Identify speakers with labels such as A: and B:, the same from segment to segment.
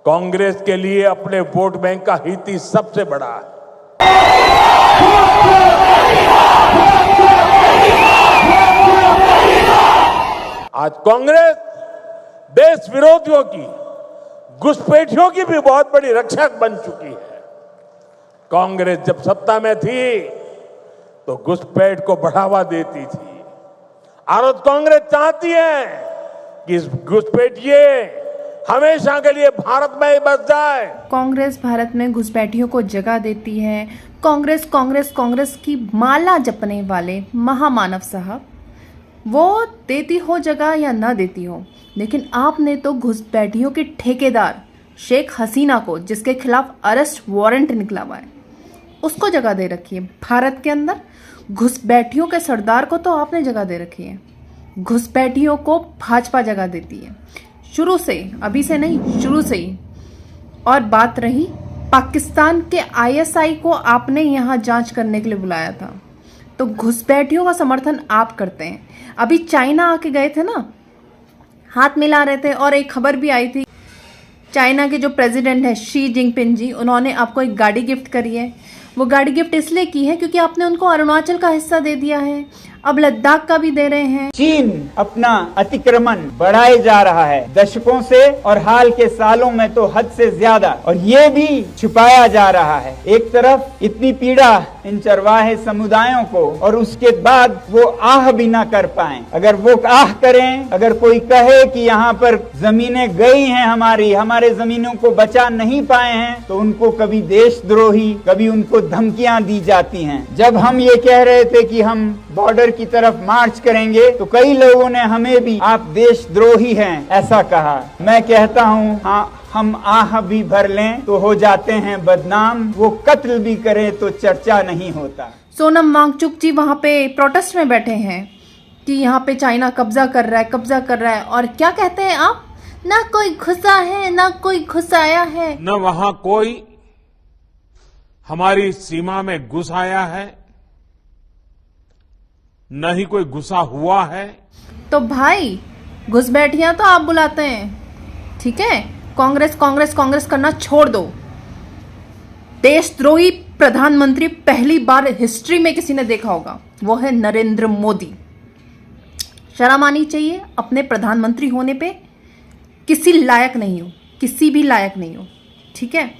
A: कांग्रेस के लिए अपने वोट बैंक का हित ही सबसे बड़ा है। आज कांग्रेस देश विरोधियों की, घुसपैठियों की भी बहुत बड़ी रक्षक बन चुकी है। कांग्रेस जब सत्ता में थी तो घुसपैठ को बढ़ावा देती थी और कांग्रेस चाहती है कि इस घुसपैठिए हमेशा के लिए भारत में ही बस जाए।
B: कांग्रेस भारत में घुसपैठियों को जगह देती है। कांग्रेस कांग्रेस कांग्रेस की माला जपने वाले महामानव साहब, वो देती हो जगह या ना देती हो, लेकिन आपने तो घुसपैठियों के ठेकेदार शेख हसीना को, जिसके खिलाफ अरेस्ट वारंट निकला हुआ है, उसको जगह दे रखी है भारत के अंदर। घुसपैठियों के सरदार को तो आपने जगह दे रखी है। घुसपैठियों को भाजपा जगह देती है शुरू से, अभी से नहीं, शुरू से ही। और बात रही पाकिस्तान के ISI को आपने यहाँ जांच करने के लिए बुलाया था, तो घुसपैठियों का समर्थन आप करते हैं। अभी चाइना आके गए थे ना, हाथ मिला रहे थे, और एक खबर भी आई थी, चाइना के जो प्रेसिडेंट है शी जिनपिंग जी, उन्होंने आपको एक गाड़ी गिफ्ट करी है। वो गाड़ी गिफ्ट इसलिए की है क्योंकि आपने उनको अरुणाचल का हिस्सा दे दिया है, अब लद्दाख का भी दे रहे हैं।
C: चीन अपना अतिक्रमण बढ़ाए जा रहा है दशकों से, और हाल के सालों में तो हद से ज्यादा, और ये भी छुपाया जा रहा है। एक तरफ इतनी पीड़ा इन चरवाहे समुदायों को, और उसके बाद वो आह भी ना कर पाए। अगर वो आह करें, अगर कोई कहे कि यहाँ पर जमीनें गई हैं हमारे जमीनों को बचा नहीं पाए हैं, तो उनको कभी देशद्रोही, कभी उनको धमकियां दी जाती हैं। जब हम ये कह रहे थे कि हम बॉर्डर की तरफ मार्च करेंगे, तो कई लोगों ने हमें भी आप देशद्रोही हैं ऐसा कहा। मैं कहता हूँ, हाँ, हम आह भी भर लें तो हो जाते हैं बदनाम, वो कत्ल भी करें तो चर्चा नहीं होता।
B: सोनम वांगचुक जी वहाँ पे प्रोटेस्ट में बैठे हैं कि यहाँ पे चाइना कब्जा कर रहा है, और क्या कहते हैं आप, ना कोई घुसा है ना कोई घुसाया है,
A: न वहां कोई हमारी सीमा में घुस आया है, न ही कोई घुसा हुआ है।
B: तो भाई घुसपैठियां तो आप बुलाते हैं, ठीक है? कांग्रेस कांग्रेस कांग्रेस करना छोड़ दो। देशद्रोही प्रधानमंत्री पहली बार हिस्ट्री में किसी ने देखा होगा, वो है नरेंद्र मोदी। शर्म आनी चाहिए अपने प्रधानमंत्री होने पे। किसी लायक नहीं हो, किसी भी लायक नहीं हो, ठीक है?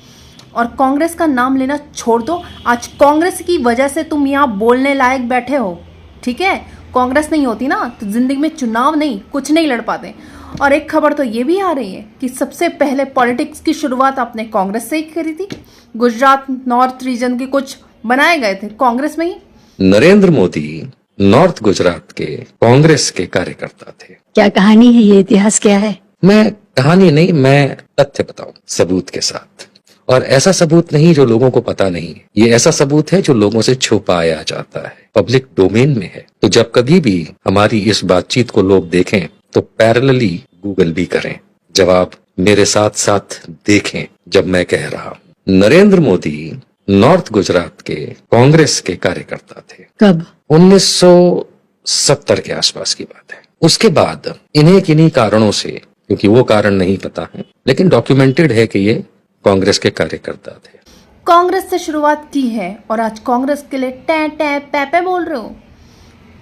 B: और कांग्रेस का नाम लेना छोड़ दो। आज कांग्रेस की वजह से तुम यहाँ बोलने लायक बैठे हो, ठीक है? कांग्रेस नहीं होती ना तो जिंदगी में चुनाव नहीं, कुछ नहीं लड़ पाते। और एक खबर तो ये भी आ रही है कि सबसे पहले पॉलिटिक्स की शुरुआत आपने कांग्रेस से ही करी थी। गुजरात नॉर्थ रीजन के कुछ बनाए गए थे कांग्रेस में ही।
D: नरेंद्र मोदी नॉर्थ गुजरात के कांग्रेस के कार्यकर्ता थे।
E: क्या कहानी है, ये इतिहास क्या है?
D: मैं कहानी नहीं, मैं तथ्य बताऊं सबूत के साथ। और ऐसा सबूत नहीं जो लोगों को पता नहीं, ये ऐसा सबूत है जो लोगों से छुपाया जाता है, पब्लिक डोमेन में है। तो जब कभी भी हमारी इस बातचीत को लोग देखें तो पैरेलली गूगल भी करें, जवाब मेरे साथ साथ देखें जब मैं कह रहा हूं। नरेंद्र मोदी नॉर्थ गुजरात के कांग्रेस के कार्यकर्ता थे।
E: कब?
D: 1970 के आसपास की बात है। उसके बाद इन्हें किन्हीं कारणों से, क्योंकि वो कारण नहीं पता है, लेकिन डॉक्यूमेंटेड है कि ये कांग्रेस के कार्यकर्ता थे।
B: कांग्रेस से शुरुआत की है और आज कांग्रेस के लिए टे टे पे पे बोल रहे हो।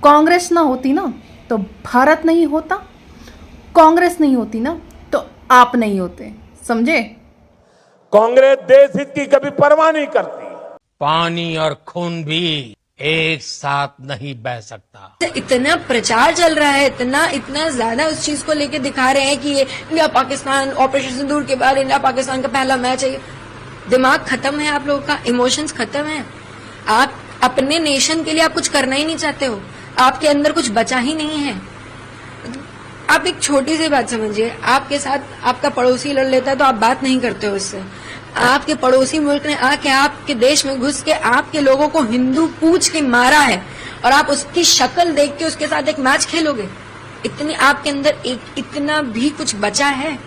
B: कांग्रेस ना होती ना तो भारत नहीं होता, कांग्रेस नहीं होती ना तो आप नहीं होते, समझे?
A: कांग्रेस देश हित की कभी परवाह नहीं करती।
F: पानी और खून भी एक साथ नहीं बह सकता।
G: इतना प्रचार चल रहा है, इतना ज्यादा उस चीज को लेके दिखा रहे हैं कि ये इंडिया पाकिस्तान, ऑपरेशन सिंदूर के बाद इंडिया पाकिस्तान का पहला मैच है। दिमाग खत्म है आप लोगों का, इमोशंस खत्म है। आप अपने नेशन के लिए आप कुछ करना ही नहीं चाहते हो, आपके अंदर कुछ बचा ही नहीं है। आप एक छोटी सी बात समझिए, आपके साथ आपका पड़ोसी लड़ लेता है तो आप बात नहीं करते हो उससे। आपके पड़ोसी मुल्क ने आके आपके देश में घुस के आपके लोगों को हिंदू पूछ के मारा है, और आप उसकी शक्ल देख के उसके साथ एक मैच खेलोगे? इतनी आपके अंदर इतना भी कुछ बचा है?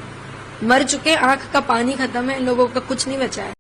G: मर चुके, आंख का पानी खत्म है, इन लोगों का कुछ नहीं बचा है।